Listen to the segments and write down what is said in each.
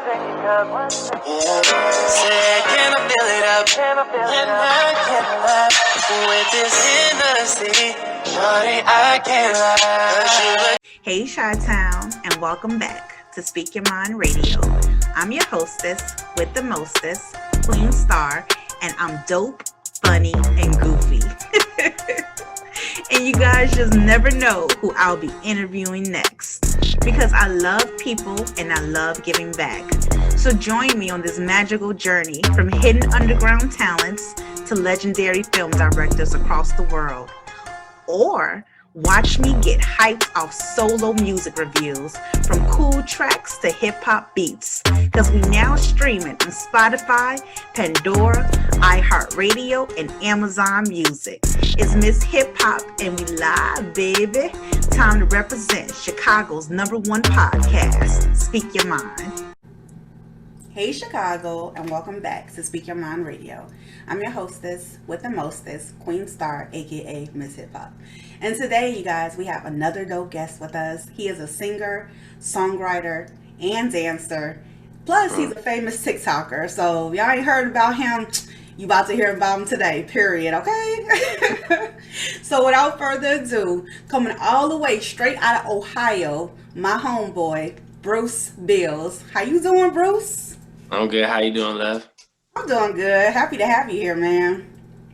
Say, can I fill it up? And I can't lie with this Hennessy. Shorty, I can't lie. Hey, Chi-Town, and welcome back to Speak Your Mind Radio. I'm your hostess with the mostest, Queen Star, and I'm dope, funny, and goofy. And you guys just never know who I'll be interviewing next, because I love people and I love giving back. So join me on this magical journey from hidden underground talents to legendary film directors across the world. Or watch me get hyped off solo music reviews from cool tracks to hip-hop beats, because we now stream it on Spotify, Pandora, iHeartRadio, and Amazon Music. It's Miss Hip Hop and we live, baby. Time to represent Chicago's #1 podcast, Speak Your Mind. Hey Chicago, and welcome back to Speak Your Mind Radio. I'm your hostess with the mostest, Queen Star, aka Miss Hip Hop. And today, you guys, we have another dope guest with us. He is a singer, songwriter, and dancer. Plus, he's a famous TikToker. So, if y'all ain't heard about him, you about to hear about him today, period, okay? So, without further ado, coming all the way straight out of Ohio, my homeboy, Bruce Bills. How you doing, Bruce? I'm good. How you doing, love? I'm doing good. Happy to have you here, man.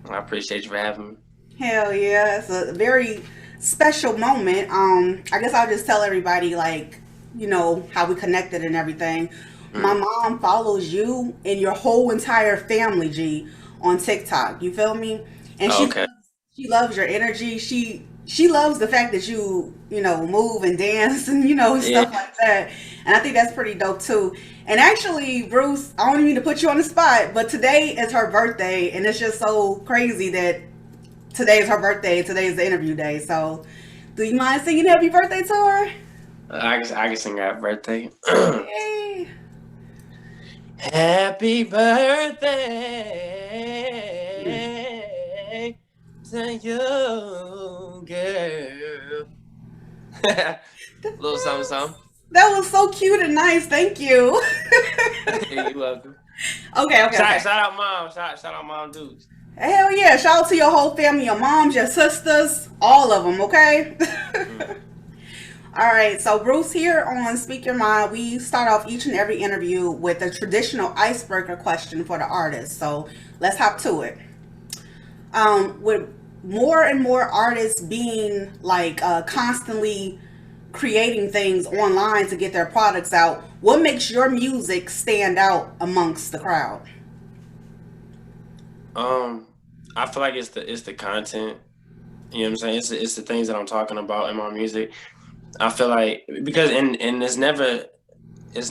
I appreciate you for having me. Hell yeah. It's a very special moment. I guess I'll just tell everybody, like, you know, how we connected and everything. My mom follows you and your whole entire family, G, on TikTok. You feel me? And she loves your energy. She loves the fact that you know, move and dance and, you know, stuff like that. And I think that's pretty dope too. And actually, Bruce, I don't mean to put you on the spot, but today is her birthday, and it's just so crazy that today is her birthday. Today is the interview day. So, do you mind singing happy birthday to her? I can sing happy birthday. Hey. Happy birthday to you, girl. Little something. That was so cute and nice. Thank you. You're welcome. Okay. Shout out mom. Shout out mom dudes. Hell yeah. Shout out to your whole family, your moms, your sisters, all of them, okay? All right. So, Bruce, here on Speak Your Mind, we start off each and every interview with a traditional icebreaker question for the artist. So, let's hop to it. With more and more artists being like constantly creating things online to get their products out, what makes your music stand out amongst the crowd? I feel like it's the content. You know what I'm saying? It's the things that I'm talking about in my music. I feel like because and there's never a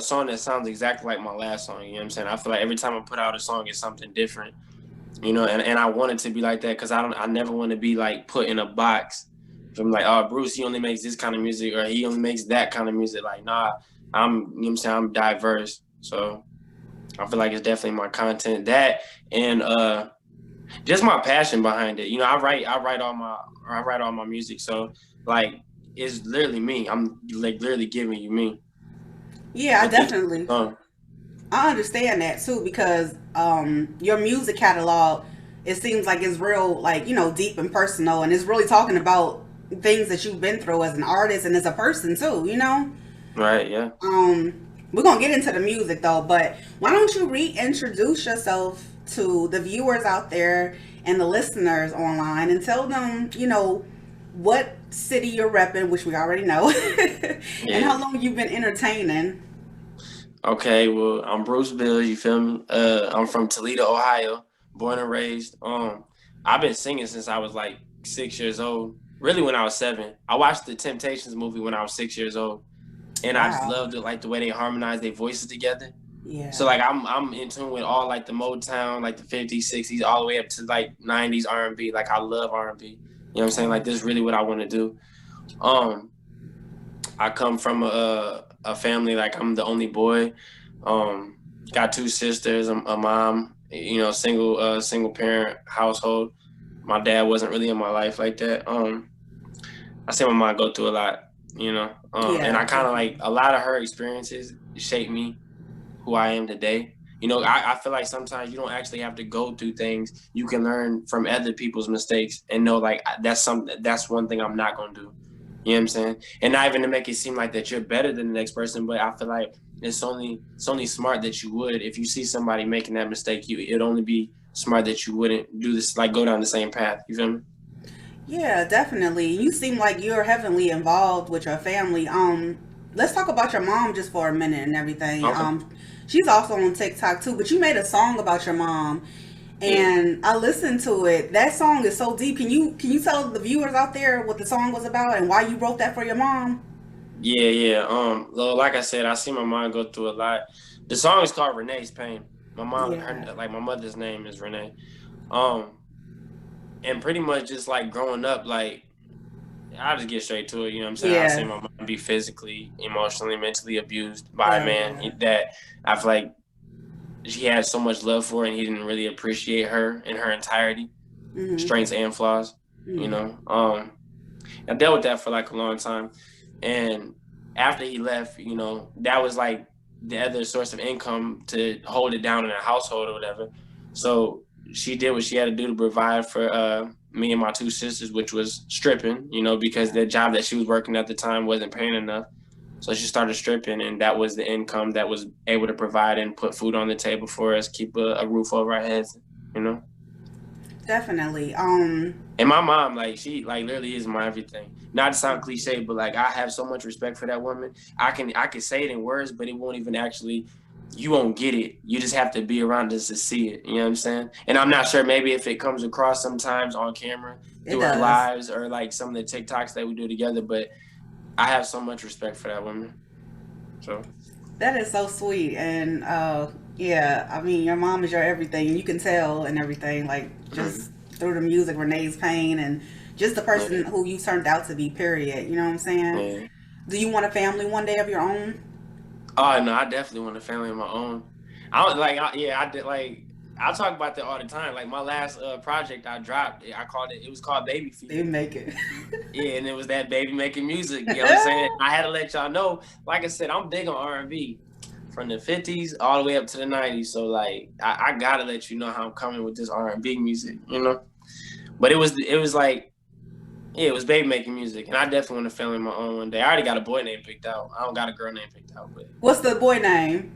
song that sounds exactly like my last song. You know what I'm saying? I feel like every time I put out a song, it's something different. You know, and I want it to be like that because I never want to be like put in a box. I'm like, oh, Bruce, he only makes this kind of music, or he only makes that kind of music. Like, nah, you know what I'm saying? I'm diverse. So I feel like it's definitely my content, that, and just my passion behind it. You know, I write all my music. So like, it's literally me. I'm like literally giving you me. Yeah, I definitely. I understand that too, because your music catalog, it seems like it's real, like, you know, deep and personal, and it's really talking about things that you've been through as an artist and as a person too, you know? Right, yeah. We're gonna get into the music though, but why don't you reintroduce yourself to the viewers out there and the listeners online and tell them, you know, what city you're repping, which we already know, and how long you've been entertaining. Okay, well, I'm Bruce Bills, you feel me? I'm from Toledo, Ohio, born and raised. I've been singing since I was like 6 years old. Really, when I was 7. I watched the Temptations movie when I was 6 years old, and I just loved it, like the way they harmonize their voices together. Yeah. So like I'm in tune with all like the Motown, like the 50s, 60s, all the way up to like 90s R&B. Like I love R&B. You know what I'm saying? Like this is really what I want to do. I come from a family, like I'm the only boy. Got 2 sisters, a mom. You know, single parent household. My dad wasn't really in my life like that. I see my mom go through a lot. you know. Yeah. And I kind of like a lot of her experiences shaped me who I am today. You know, I feel like sometimes you don't actually have to go through things. You can learn from other people's mistakes and know like that's one thing I'm not gonna do. You know what I'm saying? And not even to make it seem like that you're better than the next person, but I feel like it's only smart that you would, if you see somebody making that mistake, it'd only be smart that you wouldn't do this, like go down the same path. You feel me? Yeah, definitely. You seem like you're heavily involved with your family. Let's talk about your mom just for a minute and everything. Okay. She's also on TikTok too, but you made a song about your mom, and I listened to it. That song is so deep. Can you tell the viewers out there what the song was about and why you wrote that for your mom? Yeah. Well, like I said, I see my mom go through a lot. The song is called Renee's Pain. My mom, Yeah. like my mother's name is Renee. Um, and pretty much just like growing up, like I'll just get straight to it. You know what I'm saying? I Yeah. seen my mom be physically, emotionally, mentally abused by a Oh man God. that I feel like she had so much love for, and he didn't really appreciate her in her entirety, Mhm. strengths and flaws. You Mhm. know, I dealt with that for like a long time, and after he left, you know, that was like the other source of income to hold it down in a household or whatever. So she did what she had to do to provide for me and my two sisters, which was stripping, you know, because the job that she was working at the time wasn't paying enough. So she started stripping, and that was the income that was able to provide and put food on the table for us, keep a roof over our heads, you know. Definitely. And my mom, like, she like literally is my everything. Not to sound cliche, but like I have so much respect for that woman. I can say it in words, but it won't even actually, you won't get it. You just have to be around us to see it. You know what I'm saying? And I'm not sure, maybe if it comes across sometimes on camera It through her does. lives or like some of the TikToks that we do together, but I have so much respect for that woman. So That is so sweet. And yeah, I mean, your mom is your everything, and you can tell and everything, like just through the music, Renee's Pain, and just the person yeah, who you turned out to be, period. You know what I'm saying? yeah. Do you want a family one day of your own? Oh no, I definitely want a family of my own. I was like, yeah, I did like. I talk about that all the time. Like my last project I dropped, I called it. It was called Baby They Fever. make it. Yeah, and it was that baby making music. You know what I'm saying? I had to let y'all know. Like I said, I'm big on R&B from the '50s all the way up to the '90s. So like, I gotta let you know how I'm coming with this R&B music. You know, but it was like, yeah, it was baby making music, and I definitely want a family of my own one day. I already got a boy name picked out. I don't got a girl name picked out, but What's the boy name?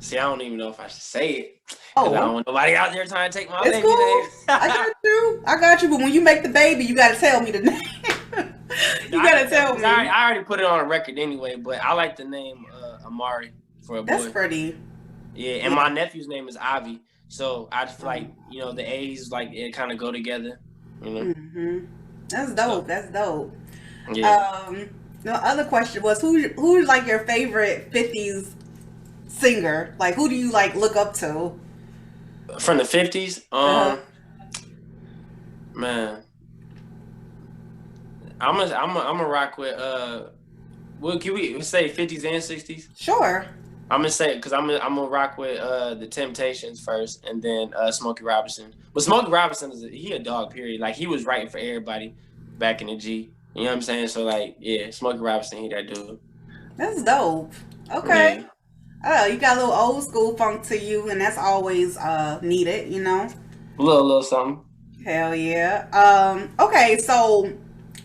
see, I don't even know if I should say it because I don't Oh, want nobody out there trying to take my it's baby name. cool. I got you. I got you. But when you make the baby, you gotta tell me the name. You I gotta can tell tell because I, me. I already put it on a record anyway. But I like the name Amari for a That's boy. pretty. Yeah, and Yeah. my nephew's name is Avi, so I just feel Oh. like the A's like it kind of go together. You know. Hmm. That's So dope. That's dope. yeah, Um, the other question was who's like your favorite '50s singer? Like who do you like look up to? from the '50s. Uh, Man, I'm a rock with Well, can we say '50s and '60s? sure. I'm gonna say because I'm gonna rock with the Temptations first, and then Smokey Robinson. But Smokey Robinson he a dog. Period. Like he was writing for everybody back in the G. You know what I'm saying? So like, yeah, Smokey Robinson, he that dude. That's dope. Okay. Yeah, Oh, you got a little old school funk to you, and that's always needed, you know. little something. Hell yeah. Okay, so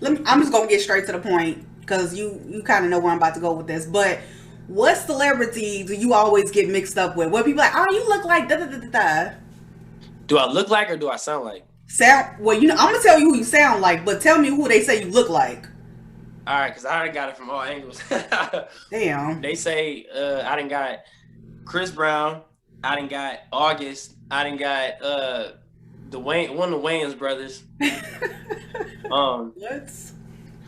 I'm just gonna get straight to the point because you kind of know where I'm about to go with this. But what celebrity do you always get mixed up with? Where people like, oh, you look like da da da da da. Do I look like or do I sound like? Sound well, you know. I'm gonna tell you who you sound like, but tell me who they say you look like. All right, because I already got it from all angles. Damn. They say I done got Chris Brown. I done got August. I done got one of the Wayans brothers. Um, What?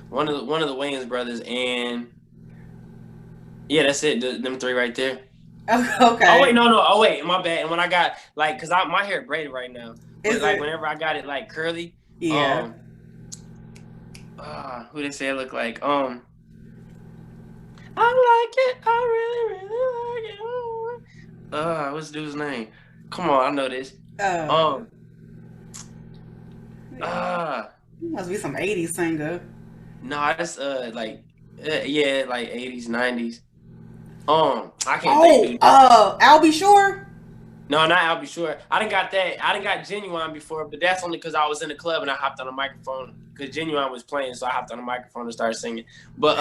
one of the Wayans brothers, and yeah, that's it. Them three right there. Oh wait, Okay. no. Oh wait, my bad. And when I got like, cause my hair braided right now, but Is like it? whenever I got it like curly, Yeah. um, who they say I look like? I like it. I really like it. What's the dude's name? Come on, I know this. Uh, Um, uh, must be some '80s singer. no, that's like Yeah, like 80s, 90s. I can't think, Oh, dude. I'll be sure. No, not I'll be sure. I didn't got that. I didn't got Genuine before, but that's only because I was in the club and I hopped on a microphone because Genuine was playing, so I hopped on the microphone and started singing. But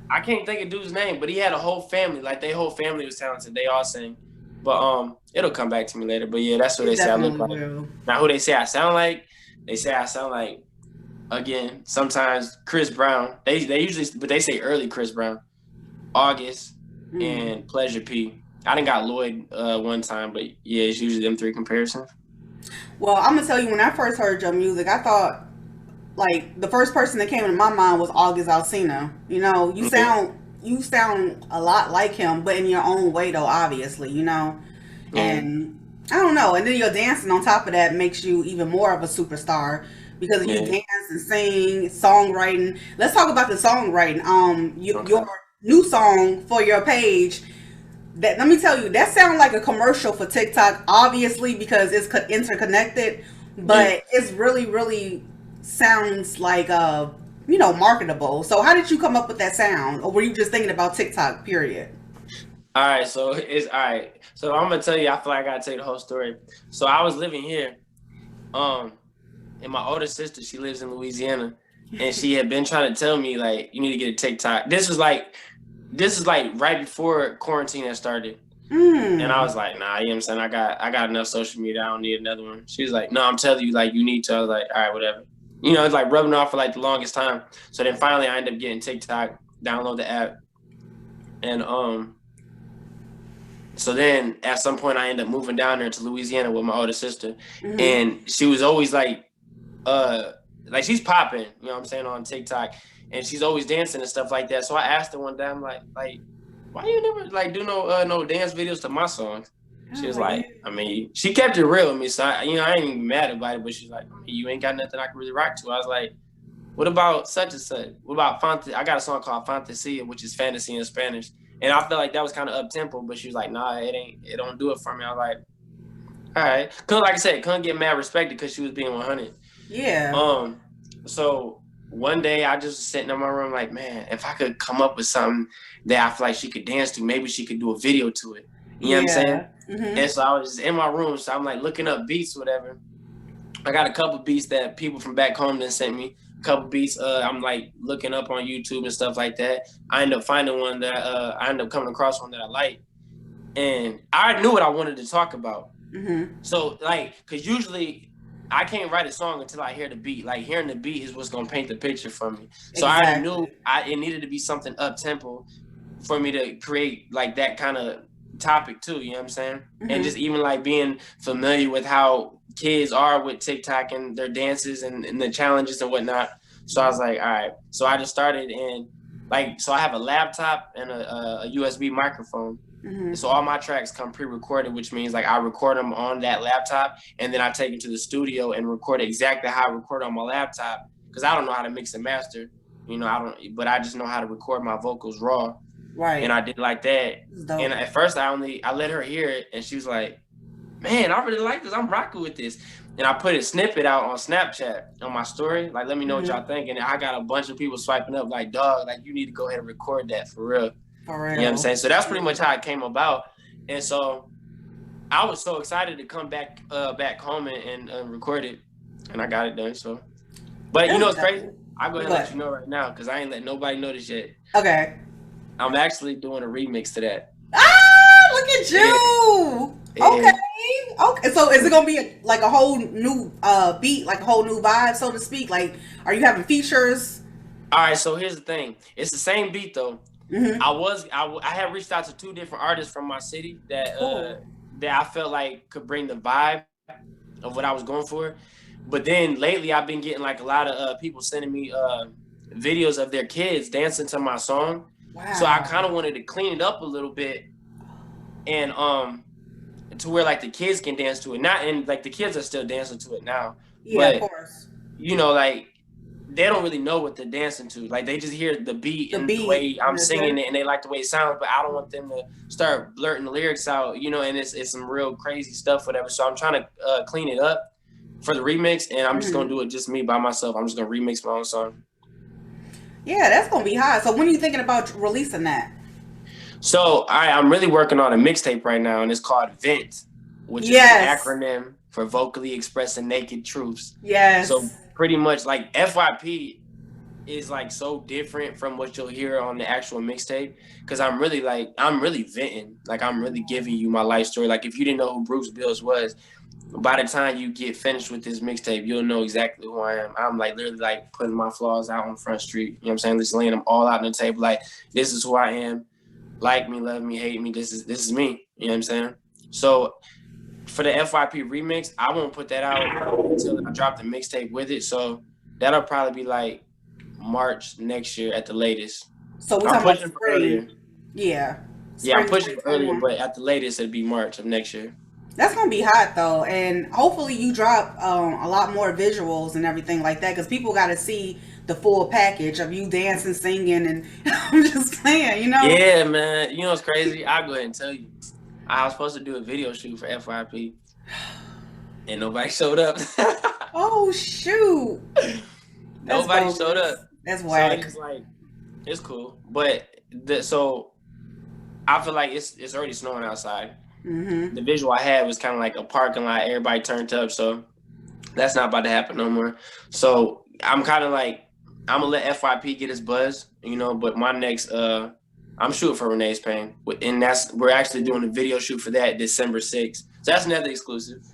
I can't think of dude's name, but he had a whole family. Like their whole family was talented. They all sing. But it'll come back to me later. But yeah, that's who It they say I look definitely like. will. Now who they say I sound like? They say I sound like, again, sometimes Chris Brown. They usually, but they say early Chris Brown, August, and Pleasure P. I done got Lloyd one time, but yeah, it's usually them three comparisons. Well, I'm gonna tell you, when I first heard your music, I thought like the first person that came into my mind was August Alsina. You know, you sound a lot like him, but in your own way, though. Obviously, you know, and I don't know. And then your dancing on top of that makes you even more of a superstar because you dance and sing, songwriting. Let's talk about the songwriting. Your new song for your page. That, let me tell you, that sounds like a commercial for TikTok, obviously because it's interconnected, but it's really, really sounds like marketable. So how did you come up with that sound, or were you just thinking about TikTok? Period. All right, so it's all right. So I'm gonna tell you. I feel like I gotta tell you the whole story. So I was living here, and my older sister, she lives in Louisiana, and she had been trying to tell me like, you need to get a TikTok. This is like right before quarantine had started. And I was like, nah, you know what I'm saying? I got enough social media. I don't need another one. She was like, no, I'm telling you, like, you need to. I was like, all right, whatever. You know, it's like rubbing off for like the longest time. So then finally I ended up getting TikTok, download the app. And so then at some point I ended up moving down there to Louisiana with my older sister. And she was always like she's popping, you know what I'm saying, on TikTok. And she's always dancing and stuff like that. So I asked her one day, I'm like, why you never like do no dance videos to my songs? She was like, I mean, she kept it real with me. So I ain't even mad about it, but she's like, I mean, you ain't got nothing I can really rock to. I was like, what about such and such? What about I got a song called Fantasia, which is fantasy in Spanish. And I felt like that was kind of up tempo, but she was like, nah, it don't do it for me. I was like, all right. Cause like I said, couldn't get mad respected because she was being 100. Yeah. So one day I just was sitting in my room like, man, if I could come up with something that I feel like she could dance to, maybe she could do a video to it. You know what I'm saying? And so I was just in my room, so I'm like looking up beats, whatever. I got a couple beats that people from back home then sent me. A couple beats I'm like looking up on YouTube and stuff like that. I ended up finding one that I ended up coming across one that I liked. And I knew what I wanted to talk about. So like, cause usually I can't write a song until I hear the beat. Like hearing the beat is what's gonna paint the picture for me. So I already knew it needed to be something up tempo for me to create like that kind of topic too. You know what I'm saying? And just even like being familiar with how kids are with TikTok and their dances and the challenges and whatnot. So I was like, all right. So I just started so I have a laptop and a USB microphone. So all my tracks come pre-recorded, which means like I record them on that laptop and then I take it to the studio and record exactly how I record on my laptop because I don't know how to mix and master, but I just know how to record my vocals raw. Right. And I did like that. And at first I let her hear it and she was like, man, I really like this. I'm rocking with this. And I put a snippet out on Snapchat on my story. Like, let me know what y'all think. And I got a bunch of people swiping up like, dog, like you need to go ahead and record that for real. You know what I'm saying? So that's pretty much how it came about. And so I was so excited to come back home and record it. And I got it done. So, but you know what's crazy? I'll go ahead and let you know right now because I ain't let nobody know this yet. Okay. I'm actually doing a remix to that. Ah, look at you. Yeah. Okay. So is it gonna be like a whole new beat, like a whole new vibe, so to speak? Like, are you having features? All right. So here's the thing. It's the same beat though. I had reached out to 2 different artists from my city that I felt like could bring the vibe of what I was going for. But then lately I've been getting like a lot of people sending me videos of their kids dancing to my song. Wow. So I kind of wanted to clean it up a little bit and to where like the kids can dance to it. And like the kids are still dancing to it now. Yeah, of course. Like they don't really know what they're dancing to. Like they just hear the beat and the way I'm singing it and they like the way it sounds, but I don't want them to start blurting the lyrics out, and it's some real crazy stuff, whatever. So I'm trying to clean it up for the remix and I'm just going to do it just me by myself. I'm just going to remix my own song. Yeah, that's gonna be hot. So when are you thinking about releasing that? So I'm really working on a mixtape right now, and it's called Vent, which is an Yes. acronym for vocally expressing naked truths. Yes. So pretty much like FYP is like so different from what you'll hear on the actual mixtape, because I'm really venting, like I'm really giving you my life story. Like if you didn't know who Bruce Bills was, by the time you get finished with this mixtape, you'll know exactly who I am. I'm like literally like putting my flaws out on Front Street. You know what I'm saying? Just laying them all out on the table. Like, this is who I am. Like me, love me, hate me. This is me. You know what I'm saying? So for the FYP remix, I won't put that out until I drop the mixtape with it. So that'll probably be like March next year at the latest. So we're I'm talking pushing about for earlier. spring. Yeah. Yeah, I'm Spring pushing for earlier, 2021. but at the latest it'll be March of next year. That's gonna be hot though, and hopefully you drop a lot more visuals and everything like that, because people got to see the full package of you dancing, singing, and I'm just saying, you know. Yeah, man. You know what's crazy? I'll go ahead and tell you. I was supposed to do a video shoot for FYP, and nobody showed up. Oh shoot! That's Nobody bogus. showed up. That's So whack. it's like, it's cool, but so I feel like it's already snowing outside. Mm-hmm. The visual I had was kind of like a parking lot, everybody turned up, so that's not about to happen no more. So I'm kind of like, I'm gonna let FYP get his buzz, you know. But my next, I'm shooting for Renee's Pain, and we're actually doing a video shoot for that December 6th. So that's another exclusive.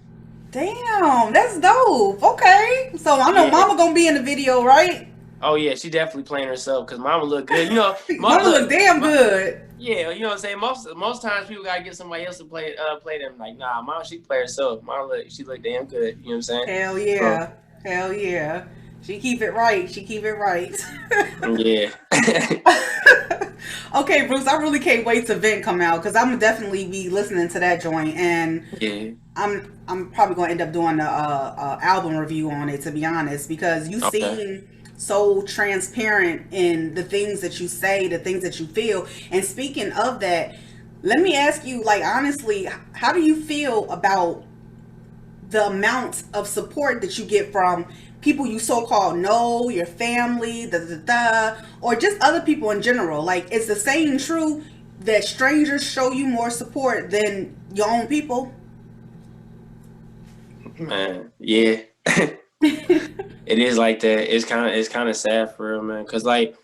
Damn, that's dope. Okay, so I know Yeah. Mama gonna be in the video, right? Oh yeah, she definitely playing herself because Mama look good. You know, Mama look damn good. Yeah, you know what I'm saying. Most times people gotta get somebody else to play them. Like, nah, Mama, she play herself. Mama she look damn good. You know what I'm saying? Hell yeah, hell yeah. She keep it right. She keep it right. Yeah. Okay, Bruce, I really can't wait till Vent come out, because I'm gonna definitely be listening to that joint, and Yeah. I'm probably gonna end up doing a album review on it, to be honest, because you Okay. seem so transparent in the things that you say, the things that you feel. And speaking of that, let me ask you, like, honestly, how do you feel about the amount of support that you get from people you so-called know, your family, or just other people in general? Like, is the saying true that strangers show you more support than your own people? Man, yeah. It is like that. It's kind of sad for real, man. Cause like,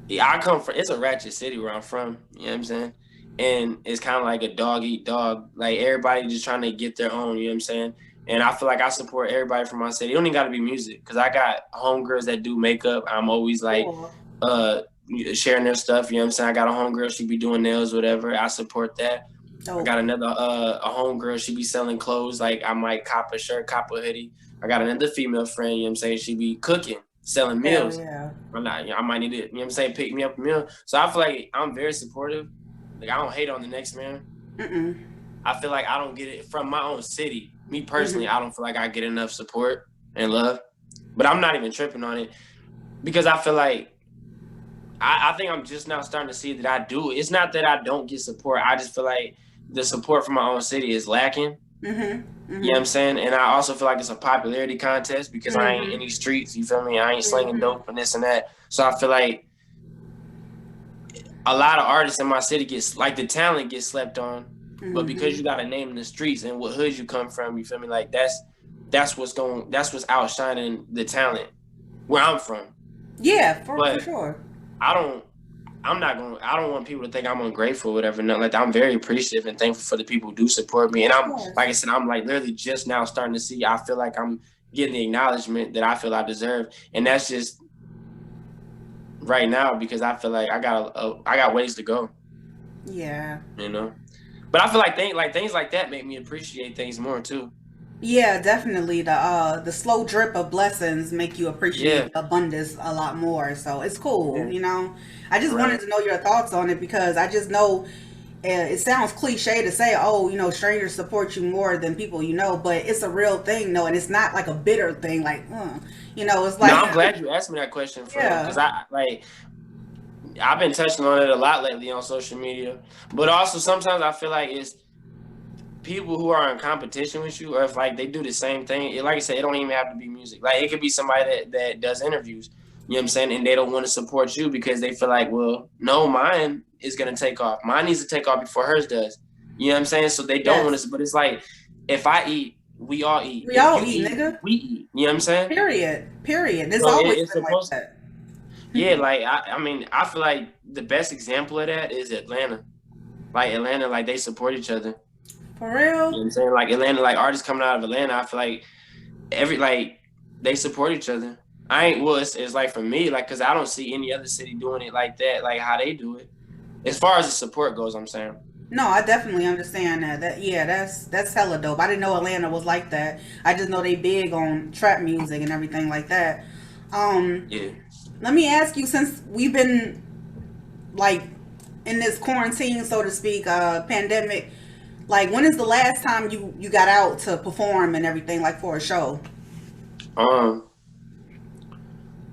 yeah, I come from. It's a ratchet city where I'm from. You know what I'm saying? And it's kind of like a dog eat dog. Like everybody just trying to get their own. You know what I'm saying? And I feel like I support everybody from my city. It don't even got to be music. Cause I got homegirls that do makeup. I'm always like, sharing their stuff. You know what I'm saying? I got a homegirl. She be doing nails, whatever. I support that. I got another a homegirl, she be selling clothes, like I might cop a shirt, cop a hoodie. I got another female friend, you know what I'm saying, she be cooking, selling meals. Yeah. I might need it, you know what I'm saying, pick me up a meal. So I feel like I'm very supportive. Like I don't hate on the next man. Mm-mm. I feel like I don't get it from my own city. Me personally, I don't feel like I get enough support and love. But I'm not even tripping on it, because I feel like I think I'm just now starting to see that I do. It's not that I don't get support. I just feel like the support from my own city is lacking. Mm-hmm. Mm-hmm. You know what I'm saying? And I also feel like it's a popularity contest, because I ain't in these streets. You feel me? I ain't slinging dope and this and that. So I feel like a lot of artists in my city the talent gets slept on. But because you got a name in the streets and what hood you come from, you feel me? Like that's what's outshining the talent where I'm from. Yeah, for sure. I don't want people to think I'm ungrateful or whatever. No, like I'm very appreciative and thankful for the people who do support me. And I'm like I said, I'm like literally just now starting to see. I feel like I'm getting the acknowledgement that I feel I deserve, and that's just right now because I feel like I got ways to go. Yeah. You know, but I feel like things like that make me appreciate things more too. Yeah, definitely. The slow drip of blessings make you appreciate abundance a lot more. So it's cool, you know. I just wanted to know your thoughts on it, because I just know it sounds cliche to say, oh, you know, strangers support you more than people you know, but it's a real thing, though, and it's not like a bitter thing, like, you know, it's like. No, I'm glad you asked me that question, because I've been touching on it a lot lately on social media, but also sometimes I feel like it's people who are in competition with you, or if like they do the same thing. Like I said, it don't even have to be music. Like it could be somebody that does interviews. You know what I'm saying? And they don't want to support you because they feel like, well, no, mine is gonna take off. Mine needs to take off before hers does. You know what I'm saying? So they don't want to. But it's like, if I eat, we all eat. We all eat, nigga. We eat. You know what I'm saying? Period. It's so always been like that. Yeah, like I mean, I feel like the best example of that is Atlanta. Like Atlanta, like they support each other. For real? You know what I'm saying? Like Atlanta, like artists coming out of Atlanta, I feel like they support each other. It's like for me, like, cause I don't see any other city doing it like that, like how they do it. As far as the support goes, I'm saying. No, I definitely understand that. That's hella dope. I didn't know Atlanta was like that. I just know they big on trap music and everything like that. Yeah. Let me ask you, since we've been like in this quarantine, so to speak, pandemic, like when is the last time you got out to perform and everything, like for a show?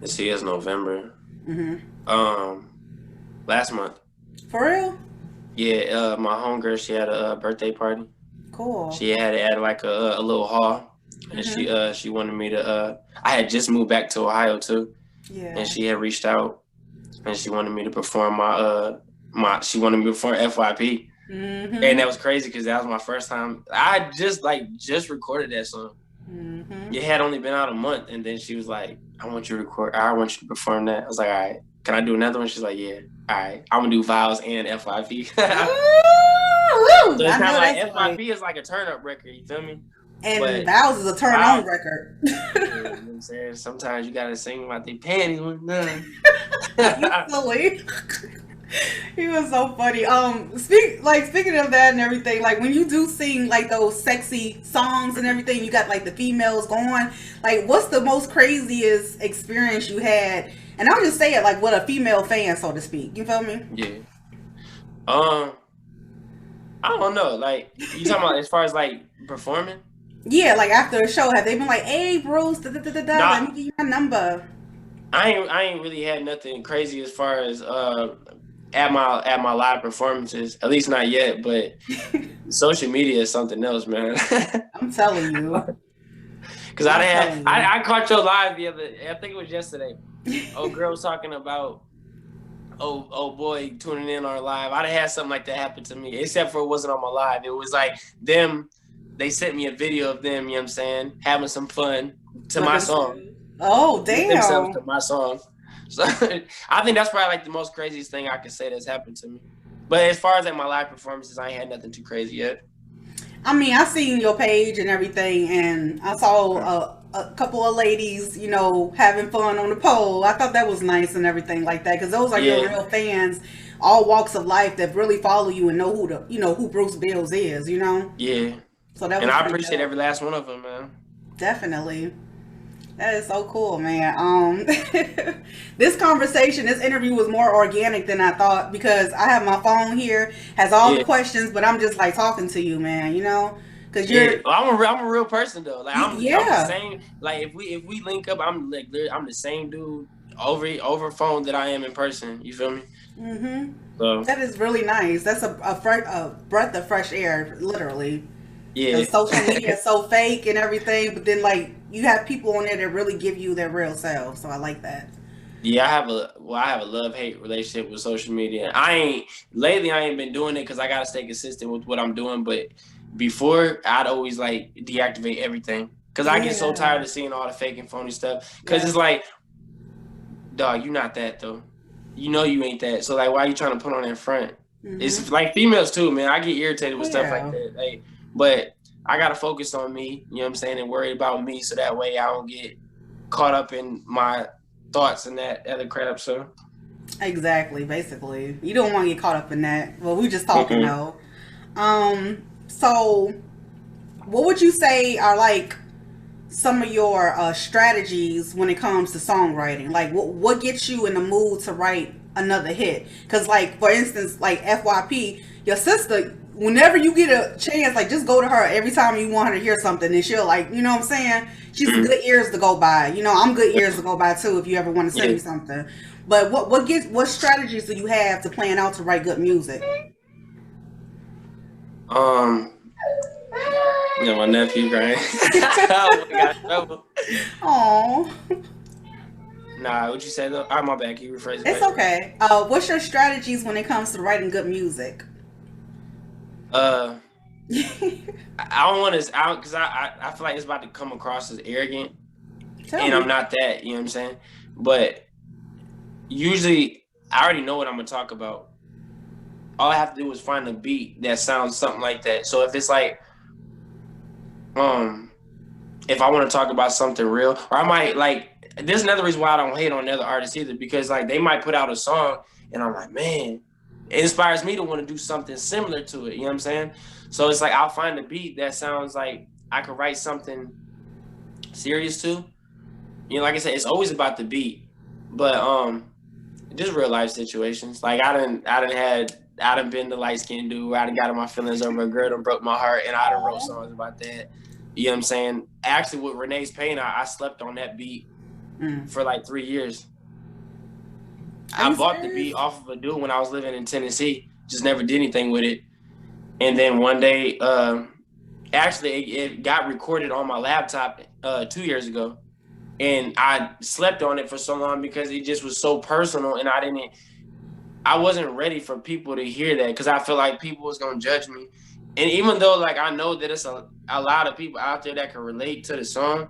Let's see, it's November. Last month. For real? Yeah, my homegirl, she had a birthday party. Cool. She had like a little hall, and she wanted me to. I had just moved back to Ohio too, and she had reached out, and she wanted me to perform she wanted me to perform FYP, and that was crazy because that was my first time. I just recorded that song. It had only been out a month, and then she was like, I want you to perform that. I was like, all right, can I do another one? She's like, yeah, all right, I'm gonna do Vows and FYP. So it's kind of like FYP is like a turn up record, you feel me? And Vows is a turn on record. You know what I'm saying? Sometimes you gotta sing about the panties when done. You silly. He was so funny. Speaking of that and everything, like when you do sing like those sexy songs and everything, you got like the females going. Like, what's the most craziest experience you had? And I'll just say it like with a female fan, so to speak. You feel me? Yeah. I don't know. Like, you talking about as far as like performing? Yeah, like after a show, have they been like, "Hey, Bruce, let me give you my number"? I ain't really had nothing crazy as far as at my live performances, at least not yet. But social media is something else, man. I'm telling you. Because I caught your live the other. I think it was yesterday. Old girl was talking about oh boy tuning in on our live. I'd have had something like that happen to me, except for it wasn't on my live. It was like them. They sent me a video of them. You know what I'm saying, having some fun to my song. Oh damn! Themselves to my song. So I think that's probably like the most craziest thing I could say that's happened to me. But as far as like my live performances, I ain't had nothing too crazy yet. I mean, I seen your page and everything, and I saw a couple of ladies, you know, having fun on the pole. I thought that was nice and everything like that, because those are your real fans, all walks of life that really follow you and know who Bruce Bills is, you know. Yeah. So that was, and I appreciate every last one of them, man. Definitely. That is so cool, man. This interview was more organic than I thought, because I have my phone here, has all the questions, but I'm just like talking to you, man, you know? Because I'm a real person though. Like I'm the same. Like if we link up, I'm the same dude over phone that I am in person. You feel me? Mm-hmm. So that is really nice. That's a breath of fresh air, literally. Yeah. Social media is so fake and everything, but then like you have people on there that really give you their real self. So I like that. Yeah, I have a love-hate relationship with social media. I ain't been doing it because I gotta stay consistent with what I'm doing. But before, I'd always like deactivate everything because I get so tired of seeing all the fake and phony stuff. Because it's like, dog, you not that though. You know you ain't that. So like, why are you trying to put on that front? Mm-hmm. It's like females too, man. I get irritated with stuff like that. Like, but I gotta focus on me. You know what I'm saying, and worry about me, so that way I don't get caught up in my thoughts and that other crap. So exactly, basically, you don't want to get caught up in that. Well, we just talking though. So what would you say are like some of your strategies when it comes to songwriting? Like what gets you in the mood to write another hit? Because like, for instance, like FYP, your sister, whenever you get a chance, like just go to her every time you want her to hear something, and she'll like, you know what I'm saying? She's good ears to go by. You know, I'm good ears to go by too if you ever want to send me something. But what strategies do you have to plan out to write good music? My nephew, Brian. Oh my gosh, trouble. Aww. Nah, what you said though? Oh, my bad. Can you rephrase the It's question? okay. What's your strategies when it comes to writing good music? Uh, I don't want to, because I feel like it's about to come across as arrogant, Tell and me. I'm not that. You know what I'm saying? But usually, I already know what I'm gonna talk about. All I have to do is find a beat that sounds something like that. So if it's like, if I want to talk about something real, or I might like. There's another reason why I don't hate on other artists either, because like they might put out a song, and I'm like, man, it inspires me to want to do something similar to it. You know what I'm saying? So it's like I'll find a beat that sounds like I could write something serious to. You know, like I said, it's always about the beat, but just real life situations. Like I done been the light skinned dude. I done got in my feelings over a girl that broke my heart, and I done wrote songs about that. You know what I'm saying? Actually, with Renee's Pain, I slept on that beat for like 3 years. I bought the beat off of a dude when I was living in Tennessee. Just never did anything with it. And then one day, actually, it got recorded on my laptop 2 years ago. And I slept on it for so long because it just was so personal, and I wasn't ready for people to hear that, because I feel like people was gonna judge me. And even though like I know that it's a lot of people out there that can relate to the song,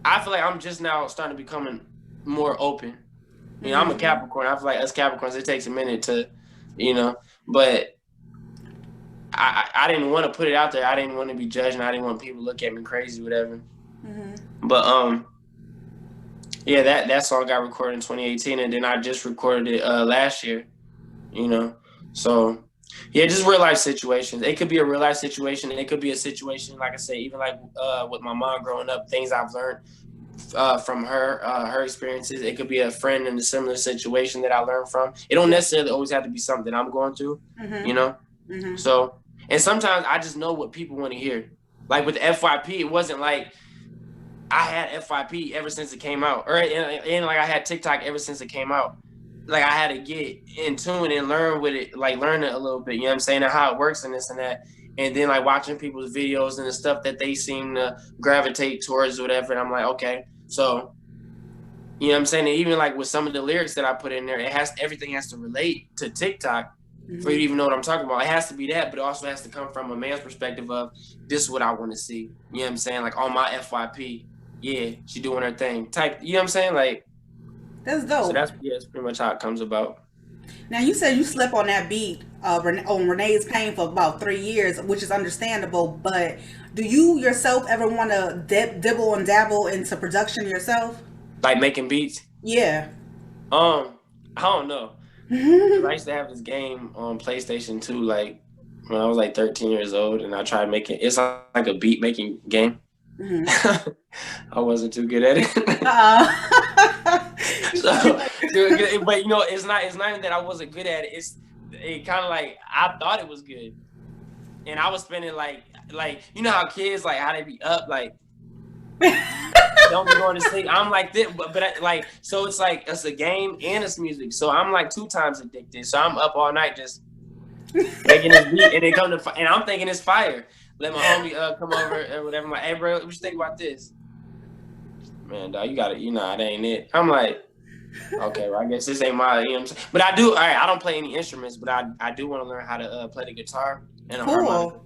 I feel like I'm just now starting to becoming more open. You know, I'm a Capricorn. I feel like us Capricorns, it takes a minute to, you know, but I didn't want to put it out there. I didn't want to be judged, and I didn't want people to look at me crazy, whatever. But yeah, that song got recorded in 2018, and then I just recorded it last year. You know, so yeah, just real life situations. It could be a real life situation, and it could be a situation, like I say, even like with my mom growing up, things I've learned from her experiences. It could be a friend in a similar situation that I learned from. It don't necessarily always have to be something I'm going through. You know, so, and sometimes I just know what people want to hear. Like with FYP, it wasn't like I had FYP ever since it came out, or and like I had TikTok ever since it came out. Like I had to get in tune and learn with it, like learn it a little bit, you know what I'm saying, and how it works and this and that. And then like watching people's videos and the stuff that they seem to gravitate towards or whatever. And I'm like, okay, so, you know what I'm saying? And even like with some of the lyrics that I put in there, everything has to relate to TikTok for you to even know what I'm talking about. It has to be that, but it also has to come from a man's perspective of this is what I want to see. You know what I'm saying? Like on my FYP, yeah, she doing her thing type, you know what I'm saying? Like, that's dope. so that's pretty much how it comes about. Now you said you slept on that beat on Renee's Pain for about 3 years, which is understandable. But do you yourself ever want to dibble and dabble into production yourself? Like making beats? Yeah. I don't know. I used to have this game on PlayStation 2, like when I was like 13 years old, and I tried making. It's like a beat making game. I wasn't too good at it. So, but you know, it's not even that I wasn't good at it. It kind of like I thought it was good, and I was spending like you know how kids like how they be up like don't be going to sleep. I'm like this, but like so it's like it's a game and it's music, so I'm like 2 times addicted. So I'm up all night just making this beat, and they come to and I'm thinking it's fire. Let my homie come over or whatever. I'm like, hey bro, what you think about this? Man, dog, you got it. You know, it ain't it. I'm like, okay, well, I guess this ain't my, you know what I'm saying? But I do, all right, I don't play any instruments, but I do want to learn how to play the guitar and a harmonica.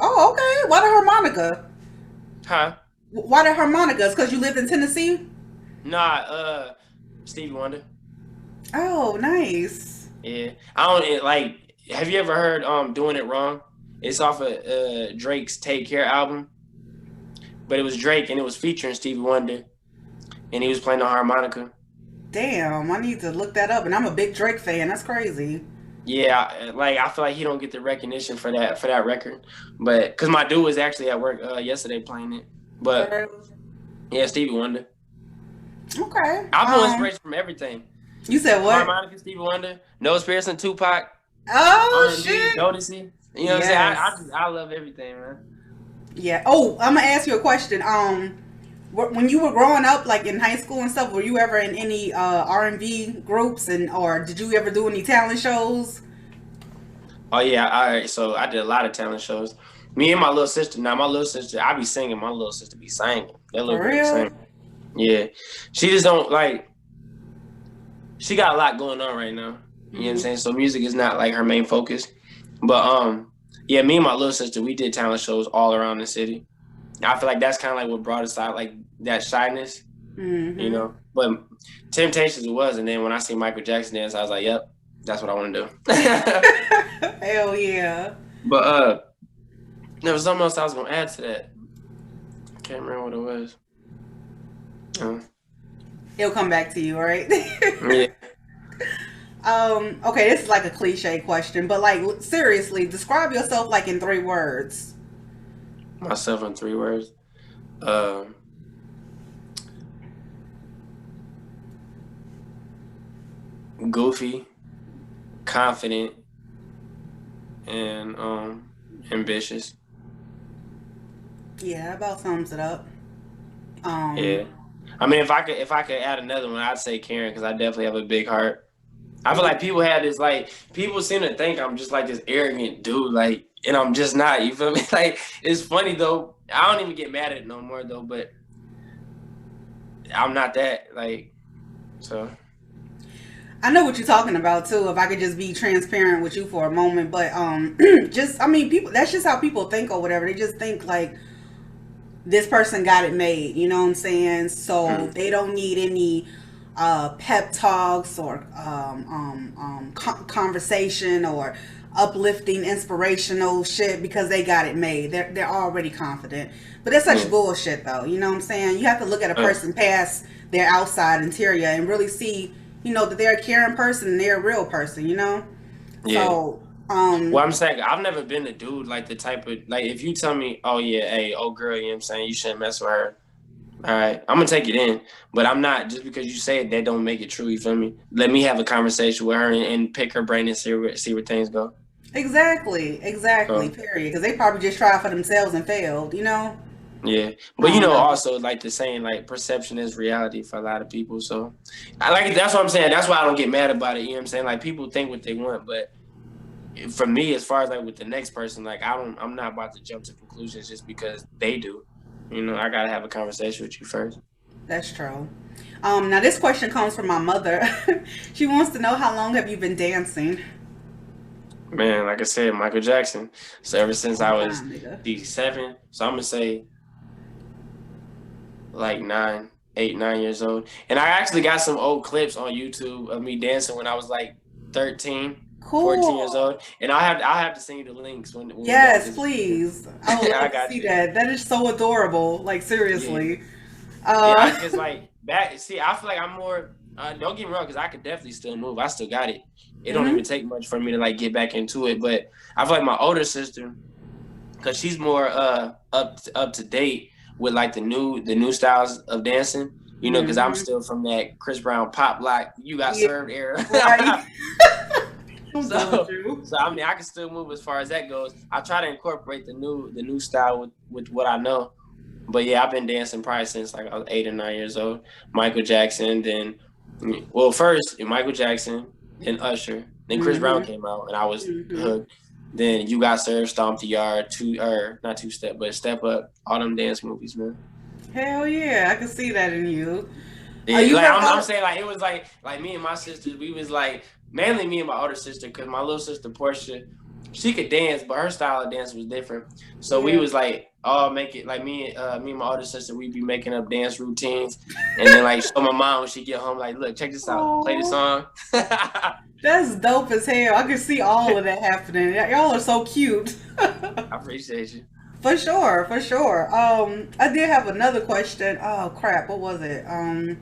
Oh, okay. Why the harmonica? Huh? Why the harmonicas? Because you lived in Tennessee? Nah, Stevie Wonder. Oh, nice. Yeah. Like, have you ever heard Doing It Wrong? It's off of Drake's Take Care album. But it was Drake, and it was featuring Stevie Wonder. And he was playing the harmonica. Damn, I need to look that up. And I'm a big Drake fan. That's crazy. Yeah, like I feel like he don't get the recognition for that record. But because my dude was actually at work yesterday playing it. But yeah, Stevie Wonder. Okay. I pull inspiration from everything. You said what? Harmonica, Stevie Wonder, Noah Pearson, Tupac. Oh, R&B, shit. Jodeci. You know what I'm saying? I love everything, man. Yeah. Oh, I'm gonna ask you a question. When you were growing up, like in high school and stuff, were you ever in any R&B groups, or did you ever do any talent shows? Oh yeah, all right. So I did a lot of talent shows. Me and my little sister. Now my little sister, I be singing. My little sister be singing. That little For girl real? sing. Yeah, she just don't like. She got a lot going on right now. You know what I'm saying? So music is not like her main focus. But yeah, me and my little sister, we did talent shows all around the city. I feel like that's kind of like what brought us out, like that shyness, you know. But Temptations it was, and then when I see Michael Jackson dance, I was like, "Yep, that's what I want to do." Hell yeah! But there was something else I was gonna add to that. I can't remember what it was. It'll come back to you, right? Yeah. Okay, this is like a cliche question, but like seriously, describe yourself like in 3 words. Myself in 3 words. Goofy, confident, and ambitious. Yeah, that about sums it up. Yeah. I mean, if I could add another one, I'd say Karen, because I definitely have a big heart. I feel like people have this, like, people seem to think I'm just like this arrogant dude, like, and I'm just not. You feel me? Like, it's funny though. I don't even get mad at it no more though, but I'm not that, like, so. I know what you're talking about too. If I could just be transparent with you for a moment, but just I mean, people. That's just how people think or whatever. They just think like this person got it made. You know what I'm saying? So they don't need any pep talks or conversation or uplifting, inspirational shit because they got it made. They're already confident. But that's such bullshit, though. You know what I'm saying? You have to look at a person past their outside interior and really see, you know, that they're a caring person and they're a real person. You know? Yeah. So, well, I'm saying I've never been a dude like the type of, like, if you tell me, oh yeah, hey, oh girl, you know what I'm saying, you shouldn't mess with her. All right, I'm gonna take it in, but I'm not, just because you say it, that don't make it true. You feel me? Let me have a conversation with her and pick her brain and see where things go. Exactly. Period. Because they probably just tried for themselves and failed. You know? Yeah, but you know, also like the saying, like, perception is reality for a lot of people. So, that's what I'm saying. That's why I don't get mad about it. You know what I'm saying? Like, people think what they want, but for me, as far as like with the next person, like I'm not about to jump to conclusions just because they do. You know, I gotta have a conversation with you first. That's true. Now this question comes from my mother. She wants to know, how long have you been dancing? Man, like I said, Michael Jackson. So ever since I was 7, so I'm gonna say like 8, 9 years old. And I actually got some old clips on YouTube of me dancing when I was like 13, 14 years old. And I have to send you the links when yes, please. I would love to see you. that. That is so adorable. Like, seriously. Yeah, because like that. See, I feel like I'm more. Don't get me wrong, because I could definitely still move. I still got it. It don't even take much for me to like get back into it. But I feel like my older sister, because she's more up to date with like the new styles of dancing. You know, because I'm still from that Chris Brown pop lock, you got served era. Right. So I mean, I can still move as far as that goes. I try to incorporate the new style with what I know. But yeah, I've been dancing probably since like I was 8 or 9 years old. Michael Jackson, then, well, first Michael Jackson, then Usher, then Chris Brown came out, and I was hooked. Then You Got Served, Stomp the Yard, not Two Step, but Step Up, all them dance movies, man. Hell yeah, I can see that in you. Yeah, like, I'm saying, like, it was like me and my sisters, we was like, mainly me and my older sister, because my little sister Portia, she could dance, but her style of dance was different. So we was like, all make it, like me and my older sister, we'd be making up dance routines, and then like show my mom when she get home, like, look, check this out, play the song. That's dope as hell. I can see all of that happening. Y'all are so cute. I appreciate you. For sure. I did have another question. Oh crap, what was it? I'll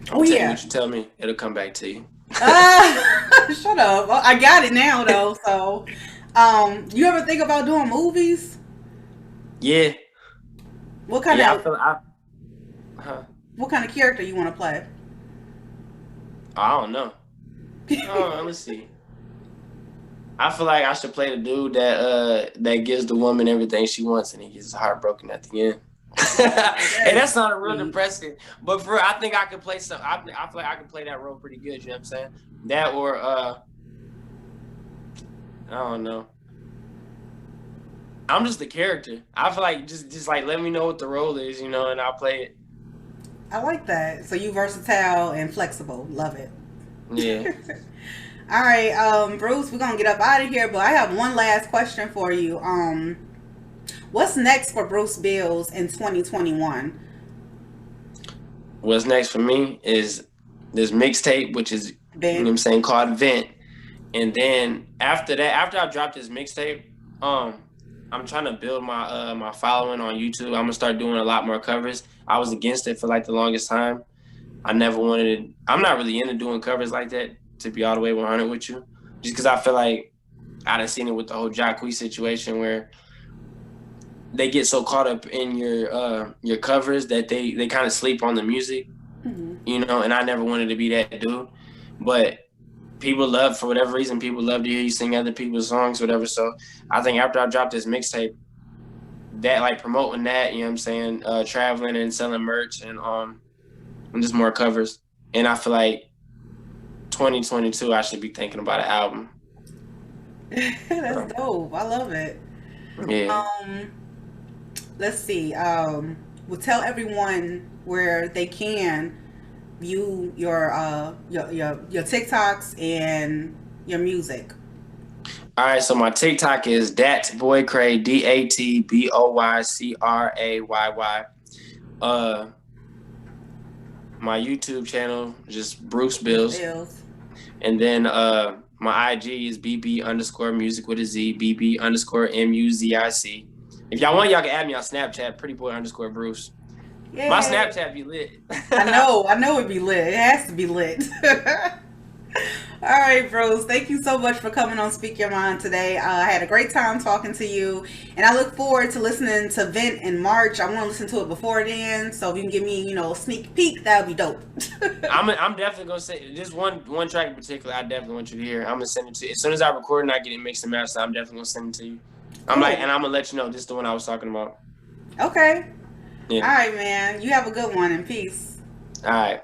tell you what you tell me. It'll come back to you. Shut up. I got it now though. So, you ever think about doing movies? Yeah. What kind what kind of character you want to play? I don't know. Let's see. I feel like I should play the dude that gives the woman everything she wants, and he gets heartbroken at the end. And that sounded real depressing, but I think I could play some. I feel like I could play that role pretty good. You know what I'm saying? That or I don't know. I'm just the character. I feel like just like let me know what the role is, you know, and I'll play it. I like that. So you versatile and flexible. Love it. Yeah. All right, Bruce, we're gonna get up out of here, but I have one last question for you. What's next for Bruce Bills in 2021? What's next for me is this mixtape, which is, you know what I'm saying, called Vent. And then after that, after I drop this mixtape, I'm trying to build my my following on YouTube. I'm gonna start doing a lot more covers. I was against it for like the longest time. I never wanted it. I'm not really into doing covers like that, to be all the way 100 with you, just because I feel like I done seen it with the whole Jacquees situation where they get so caught up in your covers that they kind of sleep on the music, you know. And I never wanted to be that dude, but people love, for whatever reason, people love to hear you sing other people's songs, whatever. So I think after I drop this mixtape, that like promoting that, you know what I'm saying, traveling and selling merch and just more covers. And I feel like 2022 I should be thinking about an album. That's dope. I love it. Yeah. Let's see. We'll tell everyone where they can view your TikToks and your music. All right, so my TikTok is DatBoyCray, DatBoyCrayy. My YouTube channel just Bruce Bills. And then my IG is BB_music with a Z, BB_MUZIC. If y'all want, y'all can add me on Snapchat, prettyboy_Bruce. Yeah. My Snapchat be lit. I know it'd be lit. It has to be lit. All right, bros. Thank you so much for coming on Speak Your Mind today. I had a great time talking to you, and I look forward to listening to Vent in March. I want to listen to it before then, so if you can give me, a sneak peek, that would be dope. I'm definitely gonna say this one track in particular. I definitely want you to hear. I'm gonna send it to you as soon as I record and I get it mixed and mastered. I'm definitely gonna send it to you. Cool. And I'm gonna let you know this is the one I was talking about. Okay. Yeah. All right, man. You have a good one, and peace. All right.